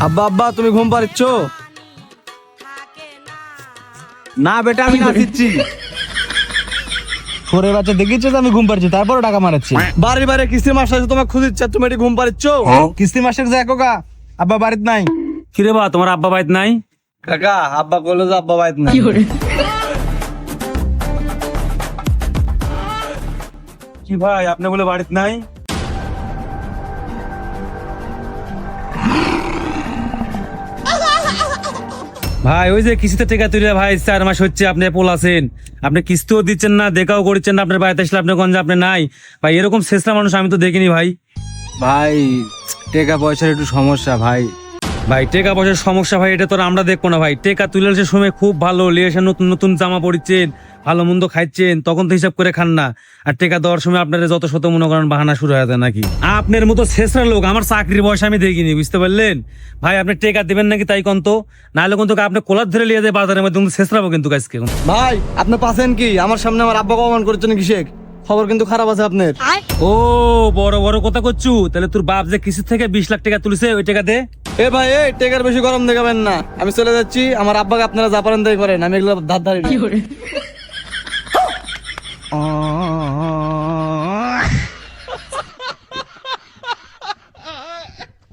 আব্বা আব্বা তুমি ঘুম পাড়িচ্ছ? না বেটা, আমি নাচিচ্ছি। ছোরে বাচ্চা দেখিচ্ছে তো আমি ঘুম পাড়ছি, তারপরে টাকা মারাচ্ছি। বাড়ি বাড়ি কিস্তি মাস আছে তোমার খুঁজিচ্ছে, তুমি এটি ঘুম পাড়িচ্ছ? কিস্তি মাসের যে একা আব্বা বাড়িতে নাই। কিরে বা, তোমার আব্বা বাইত নাই? কাকা আব্বা কইলো যে আব্বা বাইত না। কি ভাই, আপনি বলে বাড়িতে নাই? ভাই ওই যে কিস্তিতে টাকা তুলে ভাই 4 মাস হচ্ছে আপনি পোলাছেন, আপনি কিস্তিও দিচ্ছেন না, দেখাও করছেন না, আপনার বাড়িতে আসলে আপনি গঞ্জে আপনি নাই। ভাই এরকম শেষরা মানুষ আমি তো দেখিনি ভাই। ভাই টাকা পয়সার একটু সমস্যা ভাই। ভাই টাকা পয়সার সমস্যা ভাই, এটা তো আর আমরা দেখবো না ভাই। টাকা তুলে সে সময় খুব ভালো লিয়েছেন, নতুন নতুন জামা পড়ছেন, ভালো মন্দ খাইছেন, তখন তো হিসাব করে খান না। আর টাকা দেওয়ার সময় আপনার যত শত মনে করেন বাহানা শুরু হয়ে যায় নাকি। আপনার মতো শেষরা লোক আমার চাকরির বয়স আমি দেখিনি, বুঝতে পারলেন ভাই? আপনি টাকা দিবেন নাকি তাই কন্ত, নাহলে কিন্তু আপনি কোলার ধরে লিয়ে যায় বাজারের মধ্যে কিন্তু শেষরাবো কিন্তু আজকে। ভাই আপনি পাচ্ছেন কি? আমার সামনে আমার আব্বাকে অপমান করছেন কিসের? খবর কিন্তু খারাপ আছে আপনার। ও বড় বড় কথা করছু, তাহলে তোর বাপ যে কিস্তি থেকে 20 লাখ টাকা তুলেছে ওই টাকা দে। এ ভাই এই টেকার বেশি গরম দেখাবেন না, আমি চলে যাচ্ছি। আমার আব্বাকে আপনারা যা পারেন তাই করেন, আমি এগুলো ধার ধারি না।